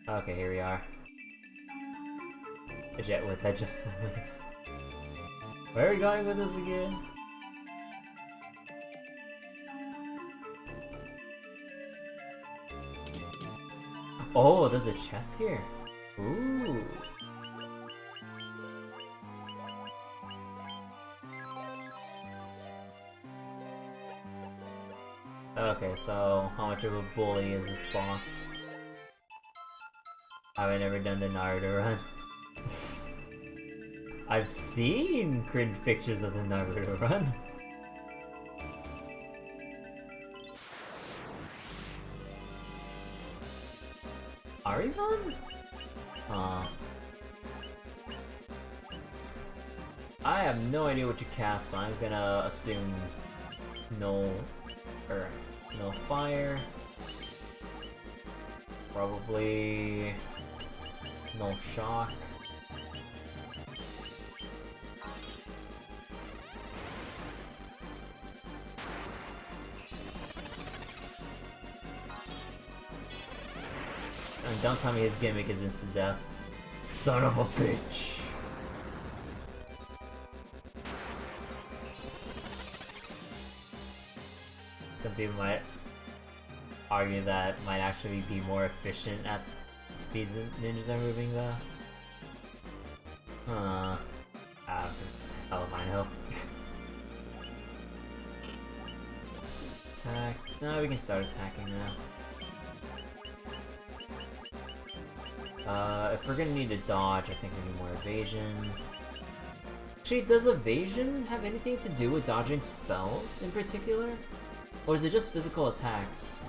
Okay, here we are. A jet with adjustable wings. Where are we going with this again? Oh, there's a chest here. Ooh. Okay, so how much of a bully is this boss? I've never done the Naruto run. I've seen cringe pictures of the Naruto run. Ariman? I have no idea what you cast, but I'm gonna assume no fire. Probably no shock. And don't tell me his gimmick is instant death. Son of a bitch! Some people might argue that might actually be more efficient at the speeds that ninjas are moving though. Hell if I know. Attacked. No, we can start attacking now. If we're gonna need to dodge, I think we need more evasion. Actually, does evasion have anything to do with dodging spells in particular? Or is it just physical attacks?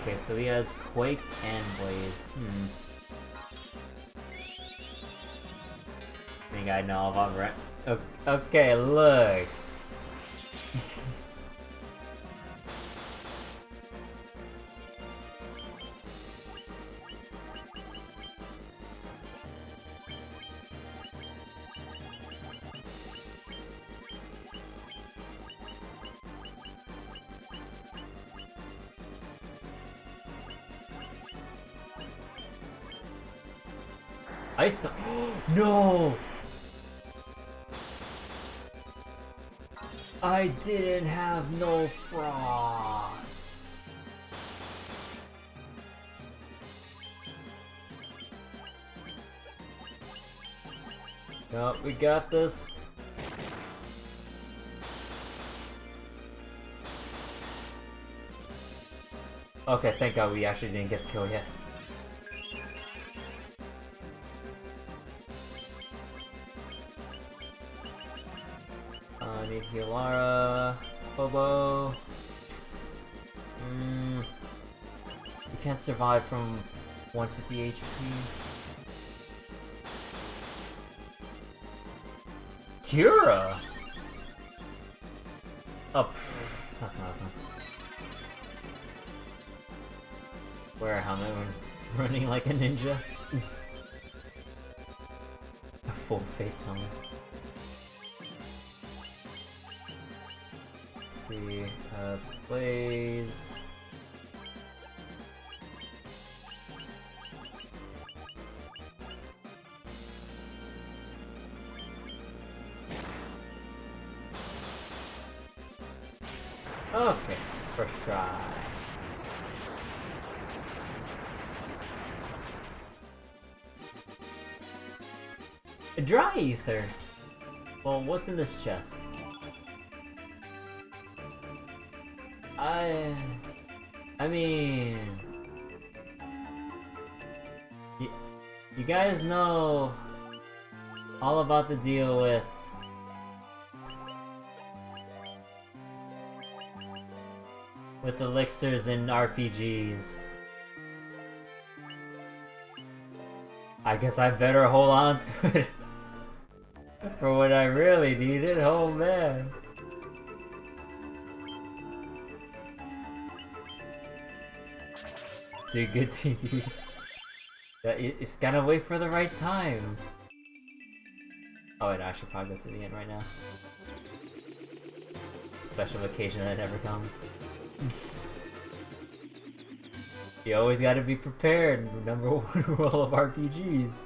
Okay, so he has Quake and Blaze. I think I know about right. Okay, look. Ice Storm. No! I didn't have no frost. No, we got this. Okay, thank God we actually didn't get the kill yet. I need Hilara, Bobo. You can't survive from 150 HP. Kira! Oh, that's nothing. Wear a helmet when running like a ninja. A full face helmet. See, Blaze. Okay, first try. A dry ether. Well, what's in this chest? I mean, you guys know all about the deal with with elixirs and RPGs. I guess I better hold on to it for when I really need it. Oh man. Too good to use. It's gotta wait for the right time. Oh wait, I should probably go to the end right now. Special occasion that never comes. You always gotta be prepared. Number one rule of RPGs.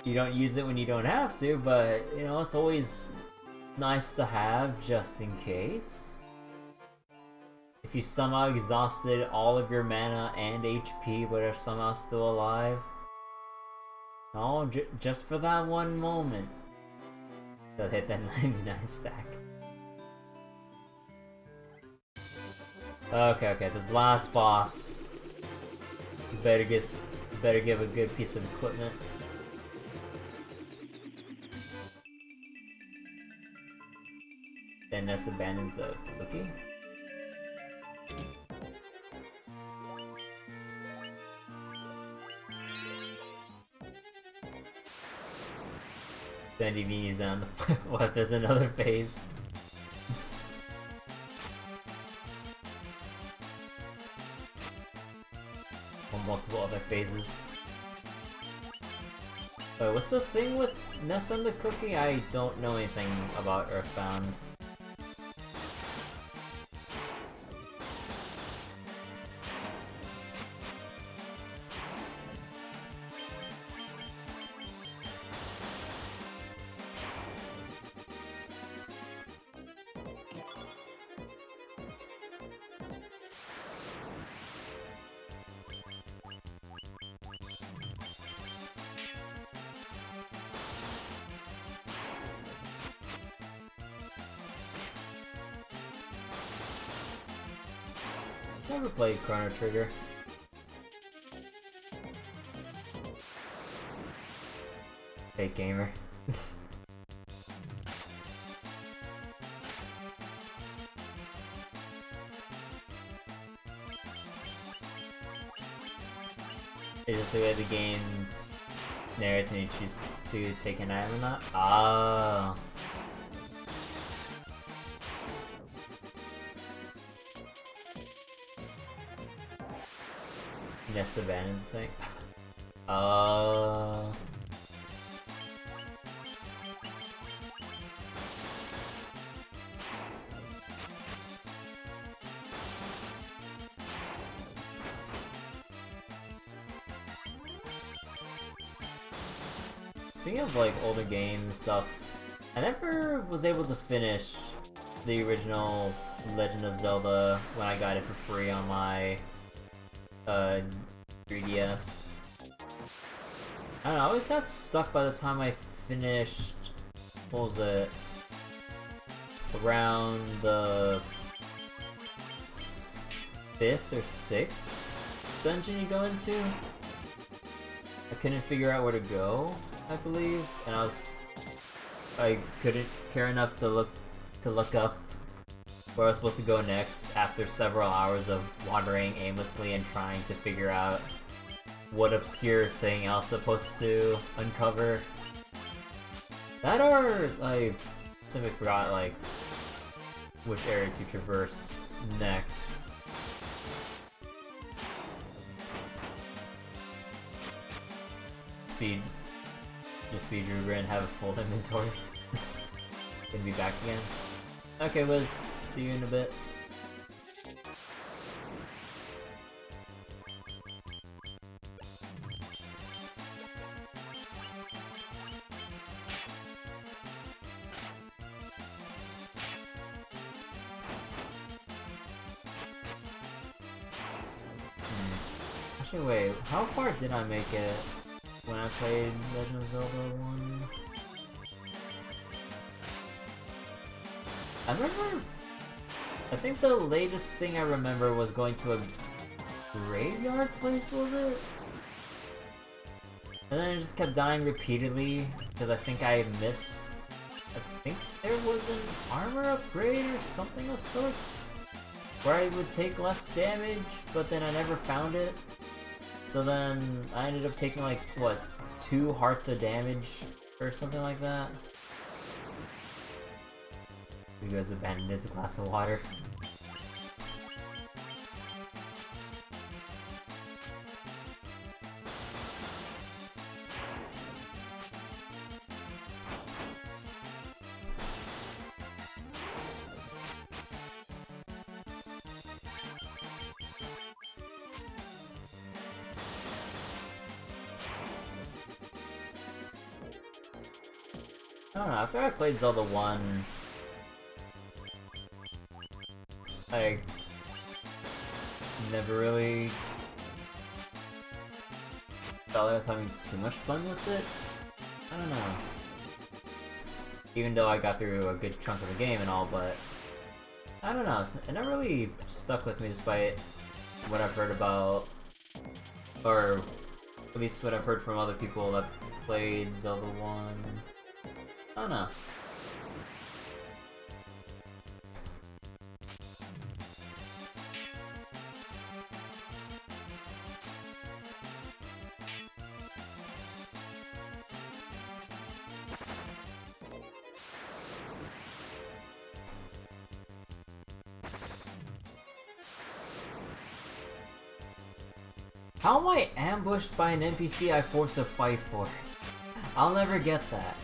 You don't use it when you don't have to, but you know, it's always nice to have just in case. If you somehow exhausted all of your mana and HP but are somehow still alive. No, just for that one moment. They'll hit that 99 stack. Okay, this last boss. Better give a good piece of equipment. Then Nest abandons the cookie. Then DV's on the what? There's another phase. Or multiple other phases. Wait, what's the thing with Nest and the cookie? I don't know anything about Earthbound. Never played Chrono Trigger. Fake gamer. It's just the way the game narrates and you choose to take an item or not? Ah. Nest abandoned thing. Speaking of like older games and stuff, I never was able to finish the original Legend of Zelda when I got it for free on my 3DS. I don't know, I always got stuck by the time I finished, what was it, around the 5th or 6th dungeon you go into. I couldn't figure out where to go, I believe, and I couldn't care enough to look up where I was supposed to go next after several hours of wandering aimlessly and trying to figure out what obscure thing I was supposed to uncover. That or I simply forgot like which area to traverse next. Just speed Ruger and have a full inventory. Gonna be back again. Okay, Wiz. See you in a bit. Actually, wait, how far did I make it when I played Legend of Zelda 1? I remember, I think the latest thing I remember was going to a graveyard place, was it? And then I just kept dying repeatedly, because I think I missed, I think there was an armor upgrade or something of sorts. where I would take less damage, but then I never found it. So then I ended up taking like, what, 2 hearts of damage or something like that. You guys abandoned his glass of water. I don't know, after I played Zelda 1, I never really felt like I was having too much fun with it. I don't know. Even though I got through a good chunk of the game and all, but I don't know, it never really stuck with me despite what I've heard about, or at least what I've heard from other people that played Zelda 1. I don't know. How am I ambushed by an NPC I forced to fight for? I'll never get that.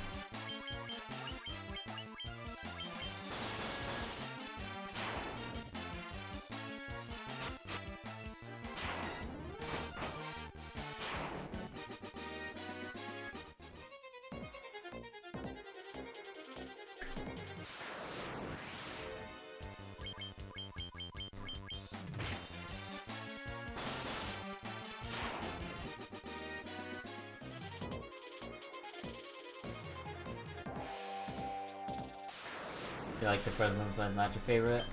You like the presidents, but not your favorite?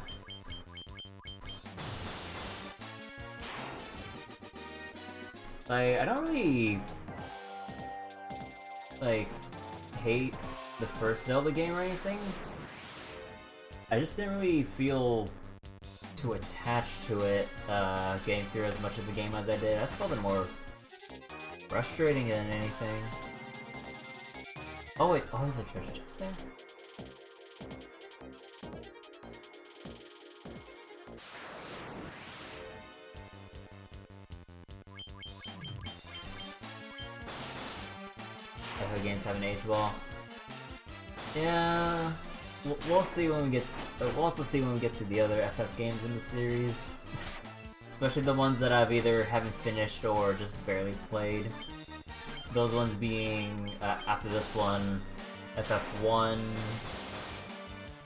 Like, I don't really like hate the first Zelda game or anything. I just didn't really feel too attached to it, getting through as much of the game as I did. I just felt it more frustrating than anything. Oh wait, oh, there's a treasure chest there? FF games haven't aged well. Yeah, we'll see when we get. We'll also see when we get to the other FF games in the series, especially the ones that I've either haven't finished or just barely played. Those ones being after this one, FF1,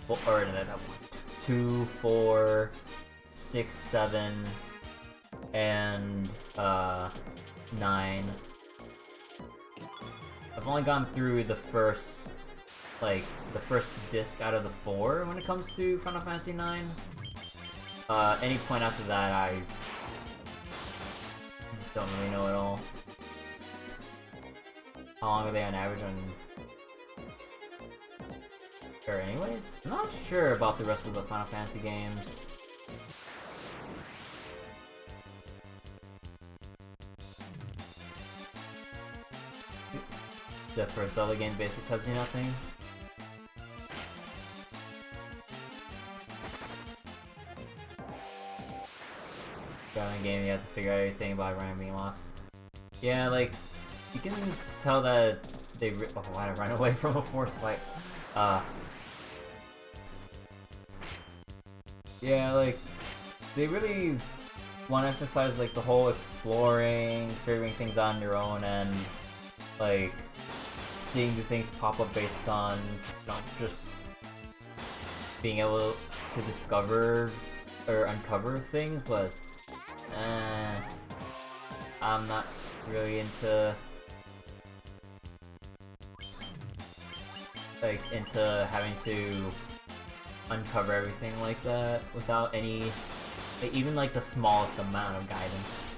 or no, 2, 4, 6, 7, and 9. I've only gone through the first, the first disc out of the 4 when it comes to Final Fantasy IX. Any point after that, I don't really know at all. How long are they on average on... Sure, anyways? I'm not sure about the rest of the Final Fantasy games. The first Zelda game basically tells you nothing. Got in the game, you have to figure out everything about Ryan being lost. Yeah, like, you can tell that they oh, why did I run away from a force fight? Yeah, like, they really want to emphasize, like, the whole exploring, figuring things out on your own, and, like, seeing the things pop up based on, you know, just being able to discover or uncover things, but I'm not really into having to uncover everything like that without any, like, even like the smallest amount of guidance.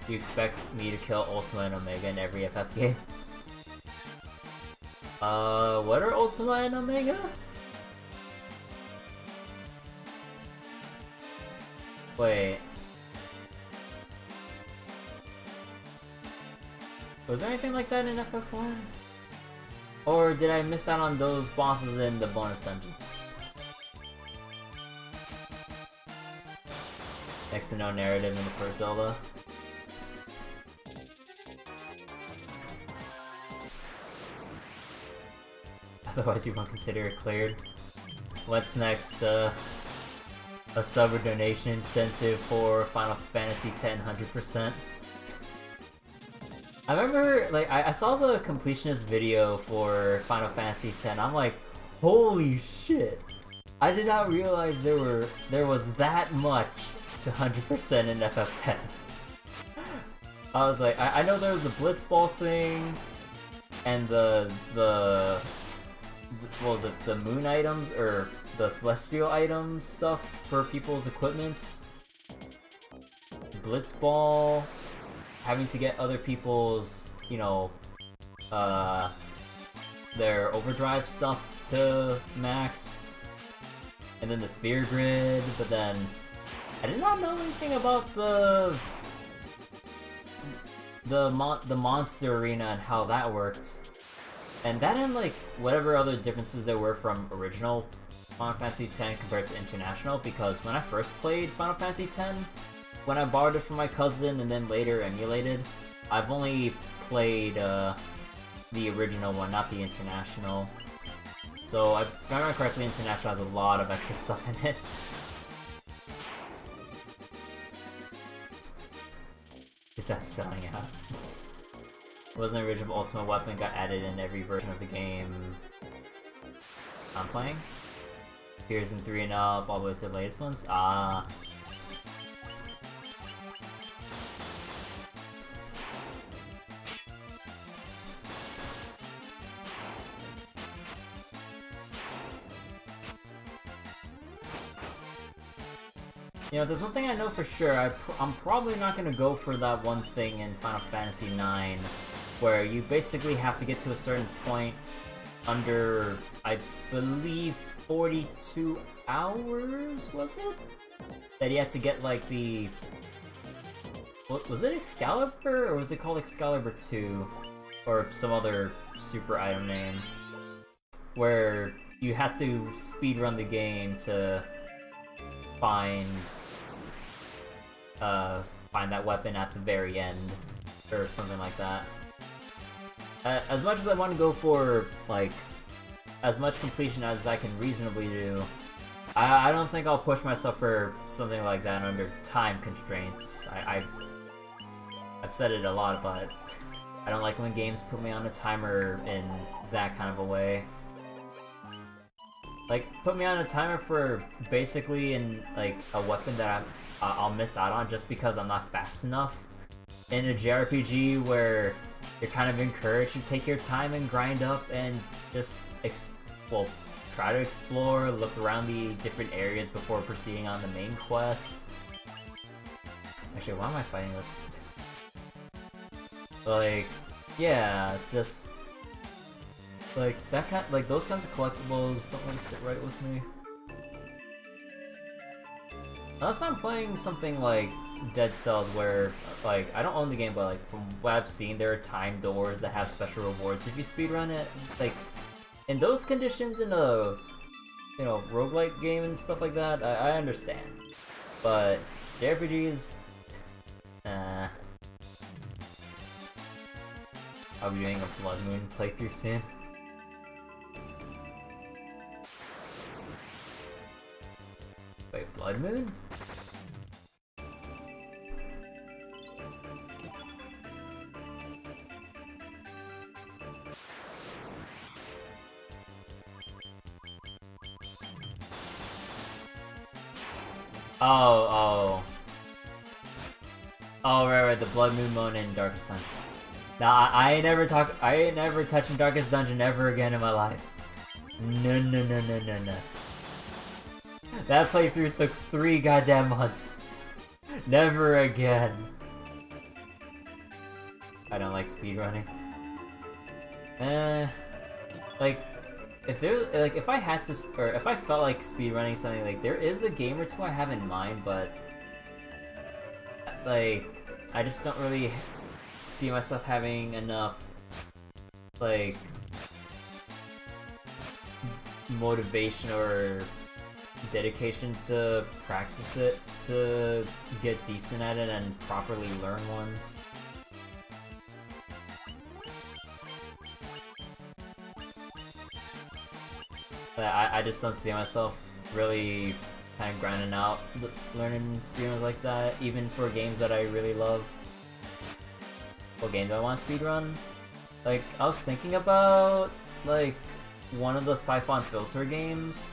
Do you expect me to kill Ultima and Omega in every FF game? What are Ultima and Omega? Wait. Was there anything like that in FF1? Or did I miss out on those bosses in the bonus dungeons? Next to no narrative in the first Zelda. Otherwise you won't consider it cleared. What's next? A sub or donation incentive for Final Fantasy X 100%. I remember, like, I saw the completionist video for Final Fantasy X. I'm like, holy shit! I did not realize there was that much to 100% in FF10. I was like, I know there was the Blitzball thing, and the what was it, the moon items, or the celestial items stuff for people's equipments. Blitzball, having to get other people's, you know, their overdrive stuff to max, and then the sphere grid, but then I did not know anything about the monster arena and how that worked. And that and like whatever other differences there were from original Final Fantasy X compared to International, because when I first played Final Fantasy X, when I borrowed it from my cousin and then later emulated, I've only played the original one, not the International. So if I remember correctly, International has a lot of extra stuff in it. Is that selling out? It wasn't the original Ultimate Weapon, got added in every version of the game I'm playing. Appears in 3 and up, all the way to the latest ones. Ah. You know, there's one thing I know for sure. I'm probably not gonna go for that one thing in Final Fantasy IX, where you basically have to get to a certain point under, I believe, 42 hours, was it? That you had to get like the... What, was it Excalibur, or was it called Excalibur 2? Or some other super item name? Where you had to speedrun the game to find that weapon at the very end, or something like that. As much as I want to go for, like, as much completion as I can reasonably do, I don't think I'll push myself for something like that under time constraints. I've said it a lot, but I don't like when games put me on a timer in that kind of a way. Like, put me on a timer for basically in, like, a weapon that I'll miss out on just because I'm not fast enough. In a JRPG where you're kind of encouraged to take your time and grind up and just, try to explore, look around the different areas before proceeding on the main quest. Actually, why am I fighting this? Like, yeah, it's just... like, that kind, like, those kinds of collectibles don't really sit right with me. Unless I'm playing something like Dead Cells where, like, I don't own the game, but, like, from what I've seen, there are time doors that have special rewards if you speedrun it. Like, in those conditions in a, you know, roguelike game and stuff like that, I understand. But JRPGs, I'll be doing a Blood Moon playthrough soon. Wait, Blood Moon? Oh, right, the Blood Moon mode in Darkest Dungeon. Nah, I ain't never touching Darkest Dungeon ever again in my life. No. That playthrough took 3 goddamn months. Never again. I don't like speedrunning. Like, if I had to, or if I felt like speedrunning something, like, there is a game or two I have in mind, but like, I just don't really see myself having enough, like, motivation or dedication to practice it to get decent at it and properly learn one. I just don't see myself really kind of grinding out learning speedruns like that, even for games that I really love. What game do I want to speedrun? Like, I was thinking about, like, one of the Siphon Filter games.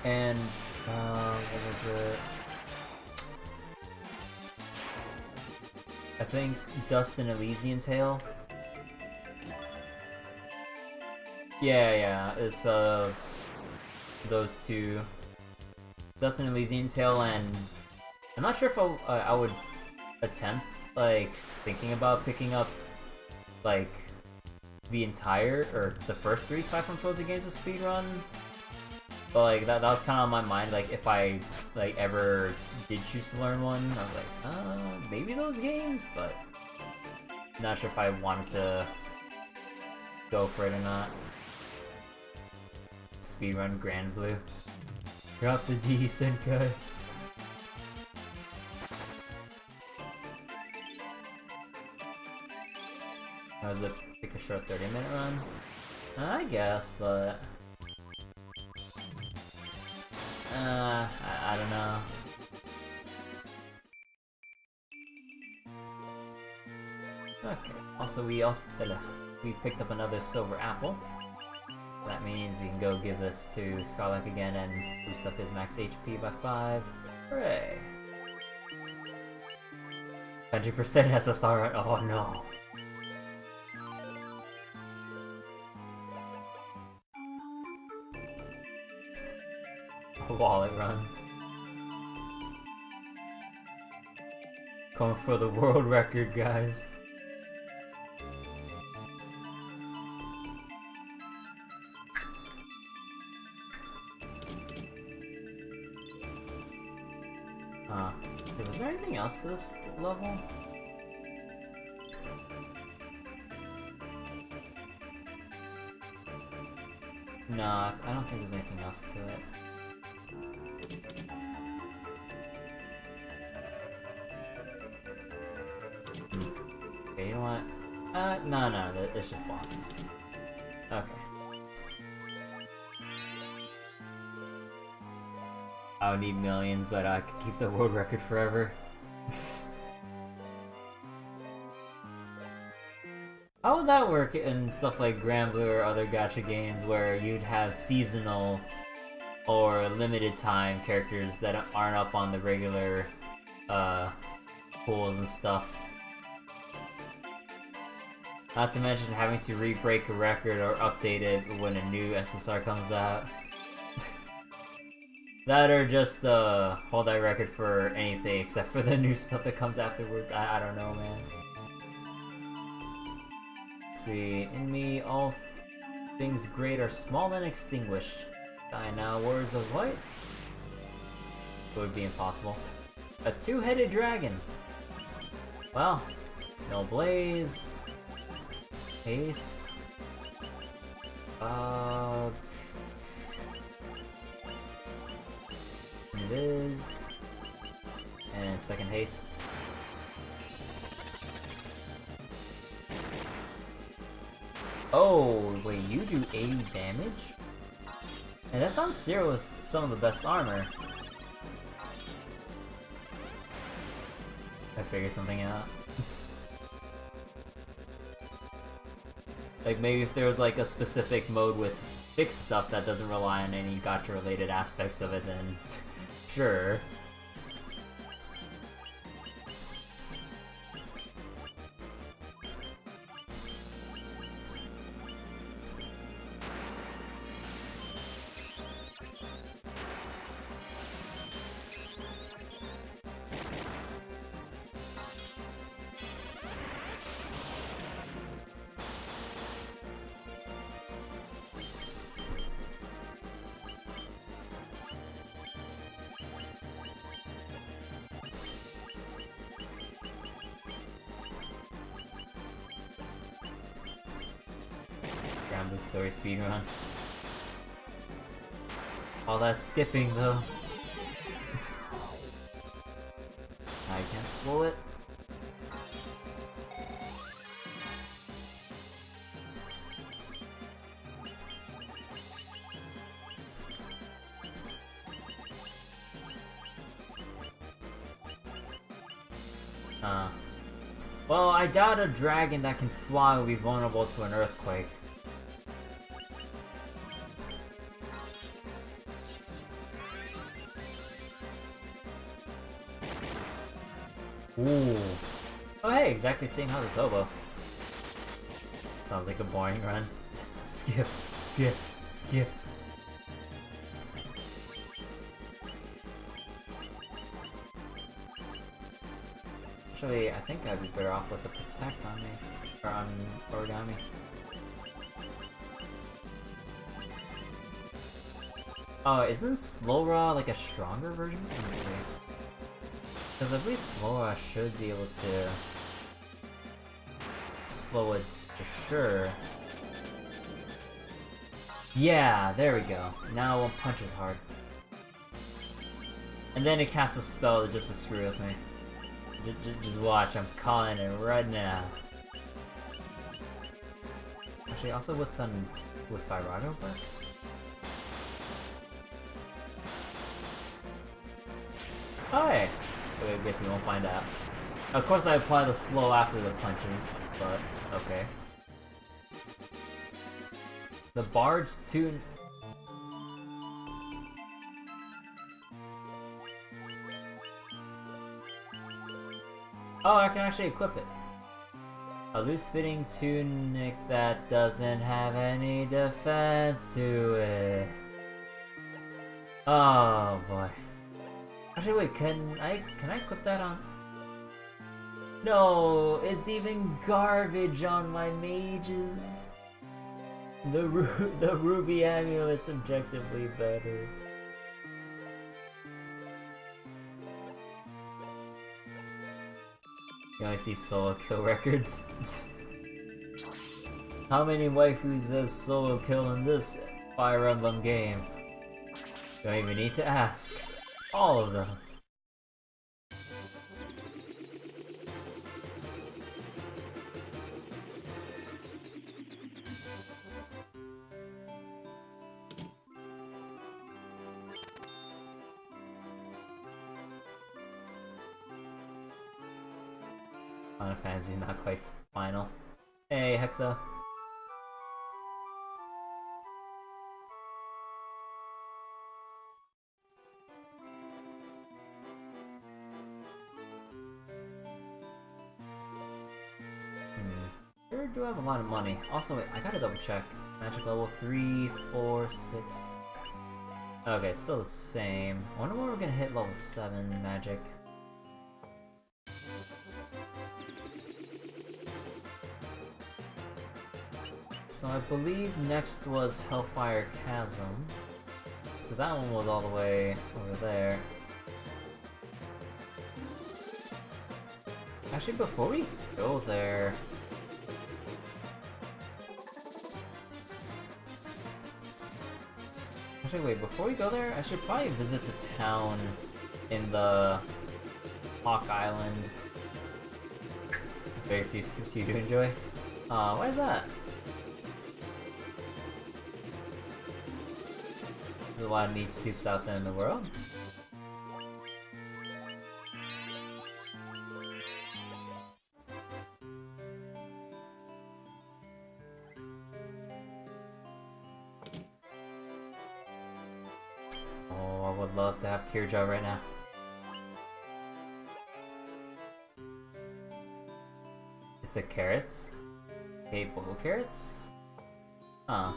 And, what was it? I think Dust and Elysian Tale. Yeah, it's, those two. Dust and Elysian Tale, and I'm not sure if I would attempt, like, thinking about picking up, like, the entire, or the first 3 Siphon Filter games to speedrun. But, like, that was kind of on my mind, like, if I, like, ever did choose to learn one, I was like, maybe those games, but not sure if I wanted to go for it or not. Speedrun Grand Blue. Drop the D, Senkai. That was like a short 30-minute run? I guess, but... I don't know. Okay. Also, we picked up another silver apple. That means we can go give this to Scarlet again and boost up his max HP by 5. Hooray! 100% SSR. Oh no. Wallet run. Going for the world record, guys. Was there anything else to this level? No, I don't think there's anything else to it. Okay, you know what? No, it's just bosses. Okay. I would need millions, but I could keep the world record forever. How would that work in stuff like Grand Blue or other gacha games where you'd have seasonal or limited time characters that aren't up on the regular pools and stuff? Not to mention having to re-break a record or update it when a new SSR comes out. That or just hold that record for anything except for the new stuff that comes afterwards. I don't know, man. Let's see, in me, all things great are small and extinguished. Die now, warriors of what? It would be impossible. A two-headed dragon. Well, no blaze. Haste. Invis. And second haste. Oh, wait, you do 80 damage? And that's on zero with some of the best armor. I figured something out. Like, maybe if there was like a specific mode with fixed stuff that doesn't rely on any gacha related aspects of it, then sure. Granblue Story speedrun. All that skipping though. I can't slow it. Well, I doubt a dragon that can fly will be vulnerable to an earthquake. Ooh. Oh hey, exactly same how this hobo. Sounds like a boring run. Skip, skip, skip. Actually, I think I'd be better off with the protect on me. Or on origami. Oh, isn't Slow Raw like a stronger version? Let me see. Because I believe Slow Raw should be able to slow it for sure. Yeah, there we go. Now it won't punch as hard. And then it casts a spell just to screw with me. Just watch, I'm calling it right now. Actually, also with Firago work? Oh, hey. Okay, I guess we won't find out. Of course I apply the slow after the punches, but okay. The Bard's tune... Oh, I can actually equip it. A loose-fitting tunic that doesn't have any defense to it. Oh boy. Actually, wait, can I equip that on? No, it's even garbage on my mages. The ruby amulet's objectively better. You only see solo kill records. How many waifus does solo kill in this Fire Emblem game? Don't even need to ask. All of them. Final Fantasy not quite final. Hey, Hexa. Sure do have a lot of money. Also, wait, I gotta double check. Magic level 3, 4, 6. Okay, still the same. I wonder when we're gonna hit level 7 magic. So I believe next was Hellfire Chasm. So that one was all the way over there. Actually, before we go there... Actually, wait, before we go there, I should probably visit the town in the Hawk Island. Very few skips you do enjoy. Why is that? There's a lot of neat soups out there in the world. Oh, I would love to have Kirja right now. It's the carrots? Hey, bowl carrots? Huh.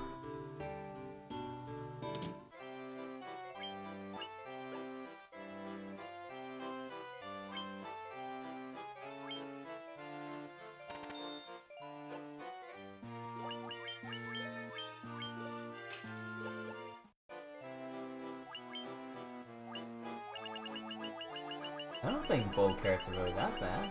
I don't think bowl carrots are really that bad.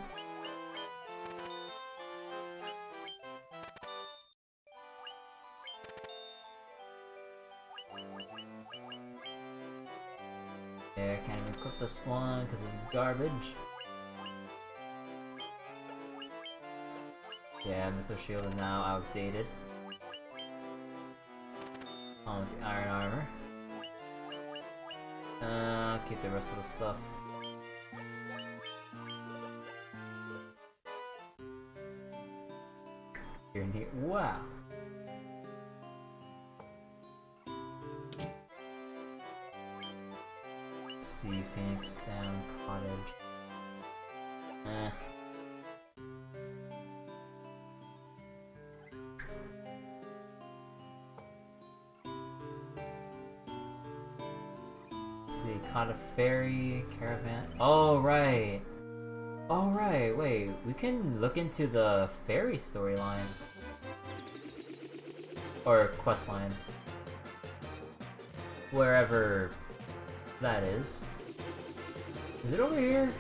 Yeah, I can't even equip this one because it's garbage. Yeah, Mytho Shield is now outdated. On with the Iron Armor. Keep the rest of the stuff. Here and here. Wow. Let's see, Phoenix Down Cottage. Let's see, caught a ferry, caravan. Oh, right. Oh, right. Wait, we can look into the ferry storyline. Or quest line. Wherever that is. Is it over here?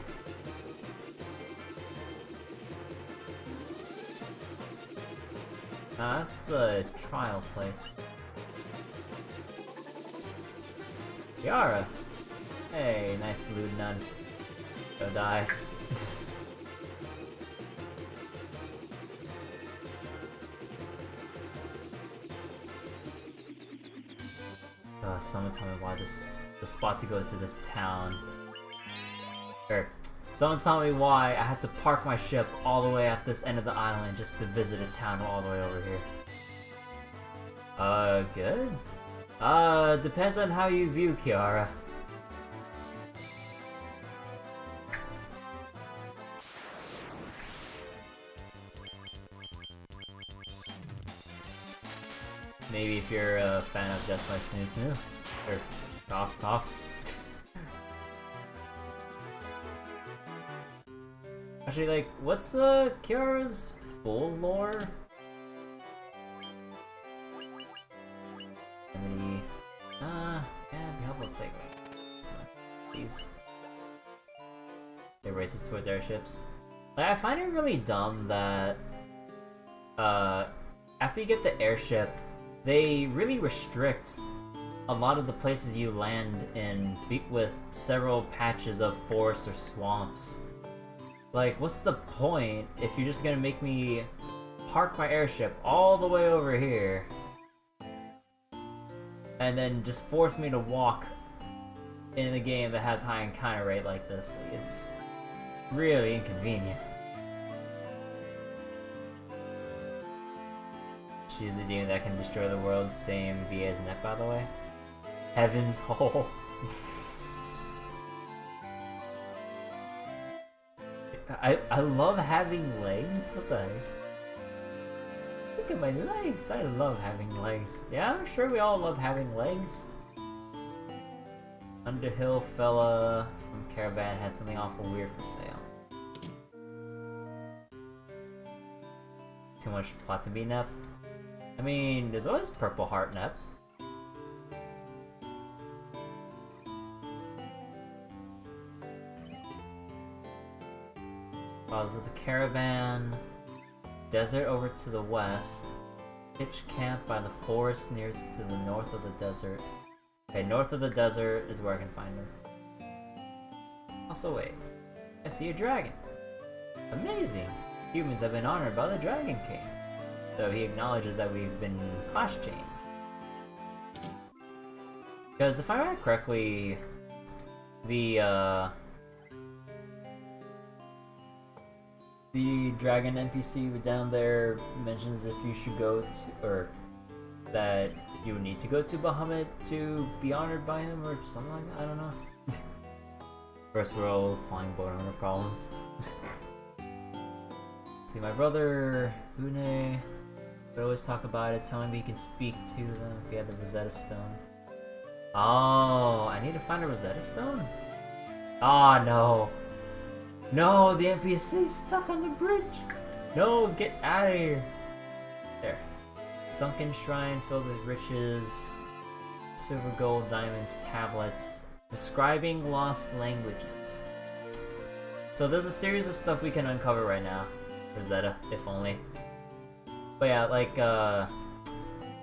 Nah, that's the trial place. Yara! Hey, nice lewd nun. Go die. Someone tell me why the spot to go to this town. Or, someone tell me why I have to park my ship all the way at this end of the island just to visit a town all the way over here. Good? Depends on how you view Kiara. Maybe if you're a fan of Death by Snoo Snoo. Or Cough Cough. Actually, like, what's Kiara's full lore? Remedy. Yeah, it'd be helpful to take some of these. It races towards airships. Like, I find it really dumb that after you get the airship, they really restrict a lot of the places you land in with several patches of forests or swamps. Like, what's the point if you're just gonna make me park my airship all the way over here and then just force me to walk in a game that has high encounter rate like this? Like, it's really inconvenient. She's a demon that can destroy the world, same VA as Net, by the way. Heaven's Hole. I love having legs. What the heck? Look at my legs. I love having legs. Yeah, I'm sure we all love having legs. Underhill fella from Caravan had something awful weird for sale. Too much plot to be Nep. I mean, there's always Purple Heart Nep. Follows with a caravan. Desert over to the west. Pitch camp by the forest near to the north of the desert. Okay, north of the desert is where I can find him. Also, wait. I see a dragon. Amazing! Humans have been honored by the Dragon King. So he acknowledges that we've been class changed. Because if I remember correctly, the dragon NPC down there mentions if you should go to, or that you would need to go to Bahamut to be honored by him, or something like that. I don't know. First world flying boat owner problems. See, my brother Une would always talk about it, telling me you can speak to them if you have the Rosetta Stone. Oh, I need to find a Rosetta Stone? Ah, no. No, the NPC's stuck on the bridge. No, get out of here. There. Sunken shrine filled with riches, silver, gold, diamonds, tablets, describing lost languages. So there's a series of stuff we can uncover right now. Rosetta, if only. But yeah, like,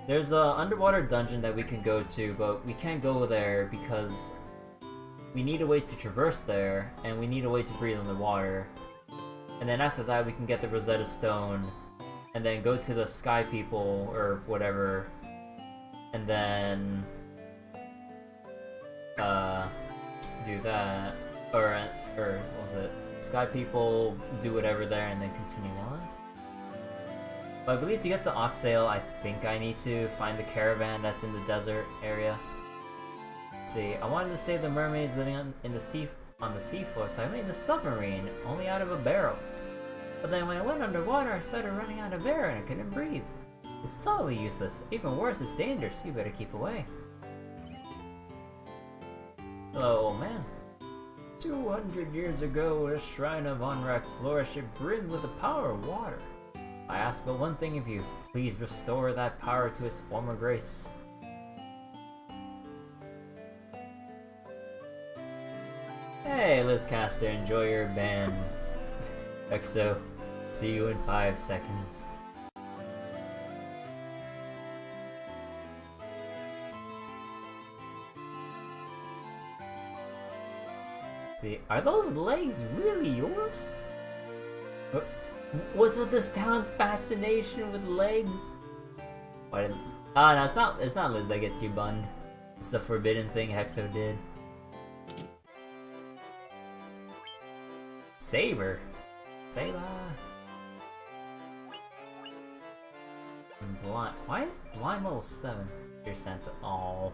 There's a underwater dungeon that we can go to, but we can't go there because we need a way to traverse there, and we need a way to breathe in the water. And then after that, we can get the Rosetta Stone, and then go to the Sky People, or whatever, and then do that. Or what was it? Sky People, do whatever there, and then continue on. But I believe to get the Oxale, I think I need to find the caravan that's in the desert area. Let's see, I wanted to save the mermaids living on the seafloor, so I made the submarine, only out of a barrel. But then when I went underwater, I started running out of air and I couldn't breathe. It's totally useless. Even worse, it's dangerous. You better keep away. Hello, old man. 200 years ago, a shrine of Onrak flourished, it brimmed with the power of water. I ask but one thing of you. Please restore that power to its former grace. Hey, Lizcaster, enjoy your ban. EXO, see you in 5 seconds. See, are those legs really yours? What's with this town's fascination with legs? Why didn't? Ah, no, it's not Liz that gets you bunned. It's the forbidden thing Hexo did. Saber. Saber. And blind. Why is blind level 7? Your sense. Oh.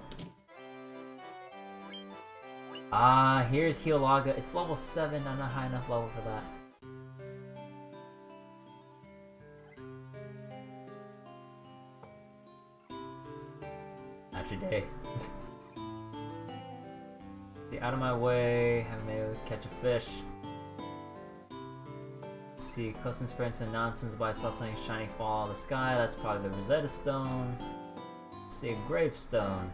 Ah, here's Healaga. It's level 7. I'm not high enough level for that. Not today. Get out of my way. Have me catch a fish. Let's see, Coastin spreading some nonsense, but I saw something shiny fall out of the sky. That's probably the Rosetta Stone. Let's see, a gravestone.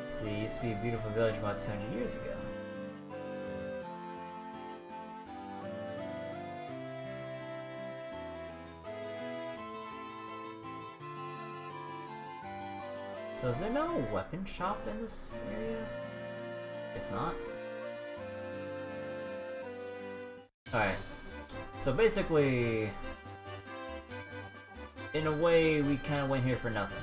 Let's see, it used to be a beautiful village about 200 years ago. So is there no weapon shop in this area? Guess not. Alright. So basically, in a way, we kind of went here for nothing.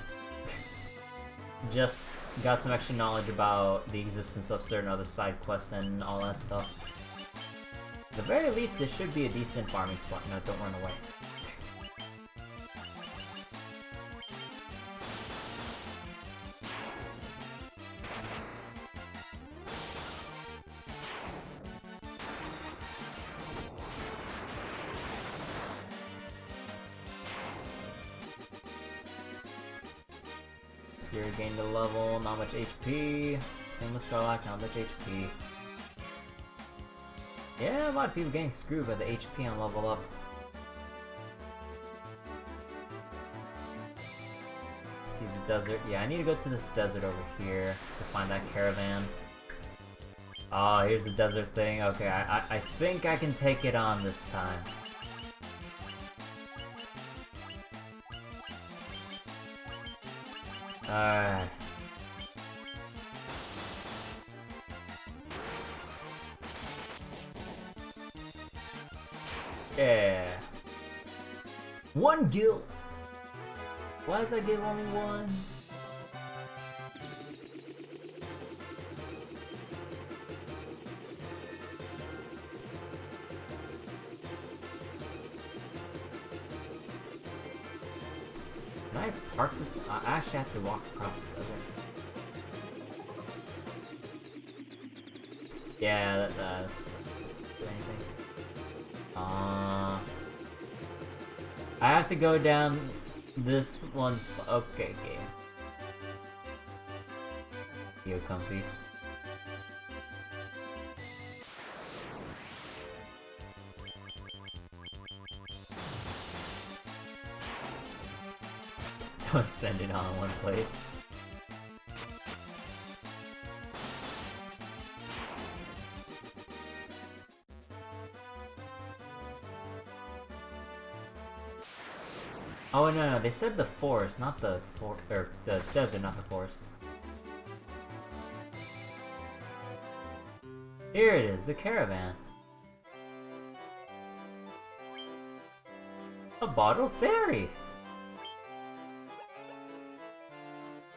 Just got some extra knowledge about the existence of certain other side quests and all that stuff. At the very least, this should be a decent farming spot. No, don't run away. Here, gained a level, not much HP. Same with Scarlac, not much HP. Yeah, a lot of people getting screwed by the HP on level up. See the desert. Yeah, I need to go to this desert over here to find that caravan. Oh, here's the desert thing. Okay, I think I can take it on this time. Alright. Yeah. 1 gil! Why does that give only 1? Can I park this? I actually have to walk across the desert. Yeah, that does. Do anything? I have to go down this one's. Okay, game. Yo, comfy. Don't spend it all in one place. Oh no, they said the forest, not the or the desert, not the forest. Here it is, the caravan. A bottle ferry.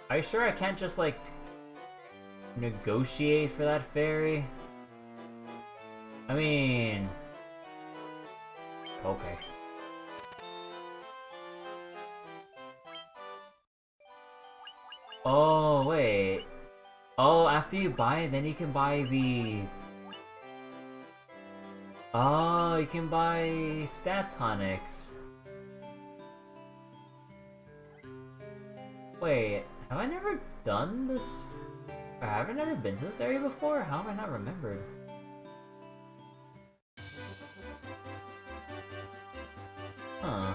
Are you sure I can't just like negotiate for that ferry? I mean, okay. Oh, wait. Oh, after you buy it, then you can buy the... Oh, you can buy stat tonics. Wait, have I never done this? Or have I never been to this area before? How have I not remembered? Huh.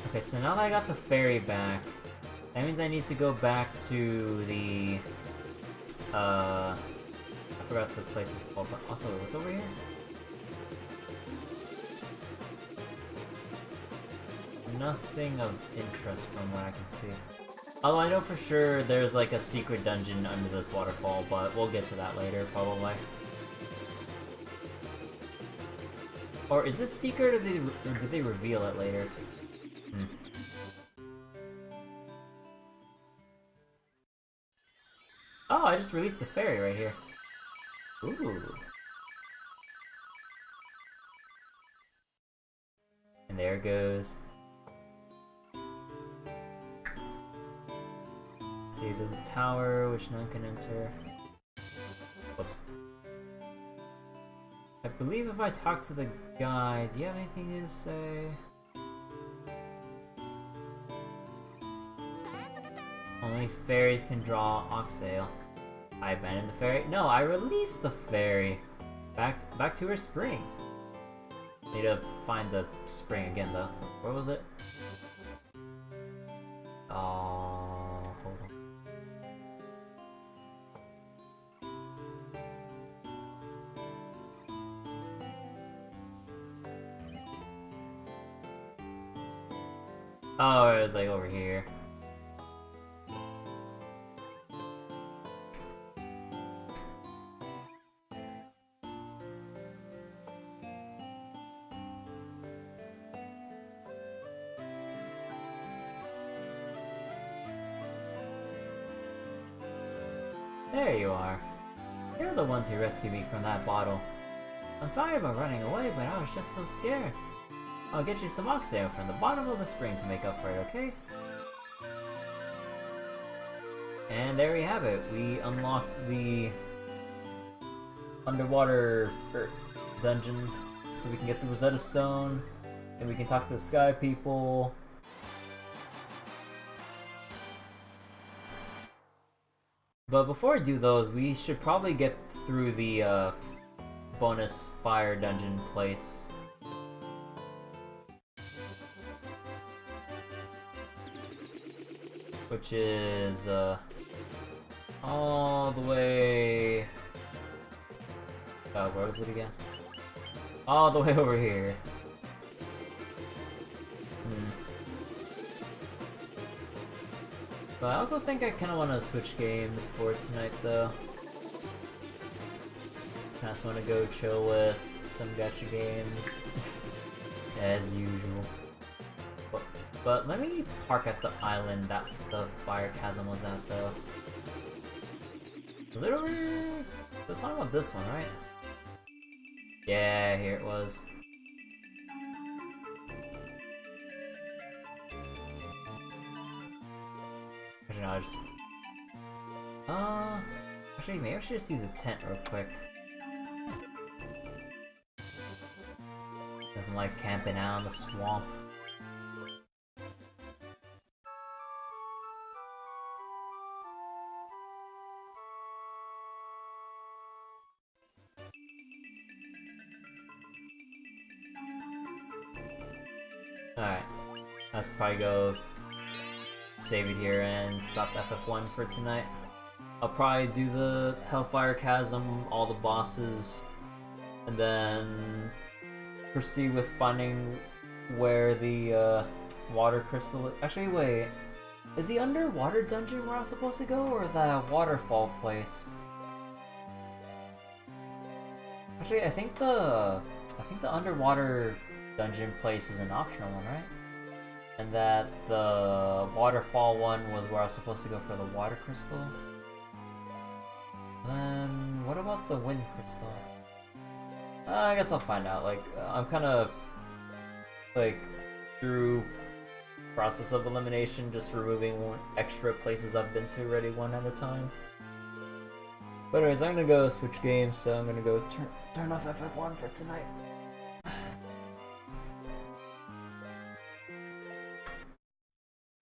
Okay, so now that I got the ferry back, that means I need to go back to the... I forgot the place is called, but also, what's over here? Nothing of interest from what I can see. Although I know for sure there's like a secret dungeon under this waterfall, but we'll get to that later, probably. Or is this secret, or did they reveal it later? Oh, I just released the ferry right here. Ooh. And there it goes. See, there's a tower which none can enter. Whoops. I believe if I talk to the guy, do you have anything new to say? Only fairies can draw oxale. I abandoned the ferry? No, I released the ferry. Back to her spring. Need to find the spring again though. Where was it? Oh, hold on. Oh, it was like over here. There you are. You're the ones who rescued me from that bottle. I'm sorry about running away, but I was just so scared. I'll get you some oxale from the bottom of the spring to make up for it, okay? And there we have it. We unlocked the underwater dungeon so we can get the Rosetta Stone, and we can talk to the Sky People. But before I do those, we should probably get through the bonus fire dungeon place. Which is all the way... where was it again? All the way over here. But I also think I kind of want to switch games for tonight, though. I just want to go chill with some gacha games, as usual. But let me park at the island that the fire chasm was at, though. Was it over here? It was talking about this one, right? Yeah, here it was. Actually, no, I just... Actually, maybe I should just use a tent real quick. Nothing like camping out in the swamp. Alright, let's probably go save it here and stop FF1 for tonight. I'll probably do the Hellfire Chasm, all the bosses, and then proceed with finding where the water crystal. Actually, wait. Is the underwater dungeon where I was supposed to go, or the waterfall place? Actually, I think the underwater dungeon place is an optional one, right? And that the waterfall one was where I was supposed to go for the water crystal. Then what about the wind crystal? I guess I'll find out. Like, I'm kind of like through process of elimination, just removing extra places I've been to already one at a time. But anyways, I'm gonna go switch games, so I'm gonna go turn off FF1 for tonight.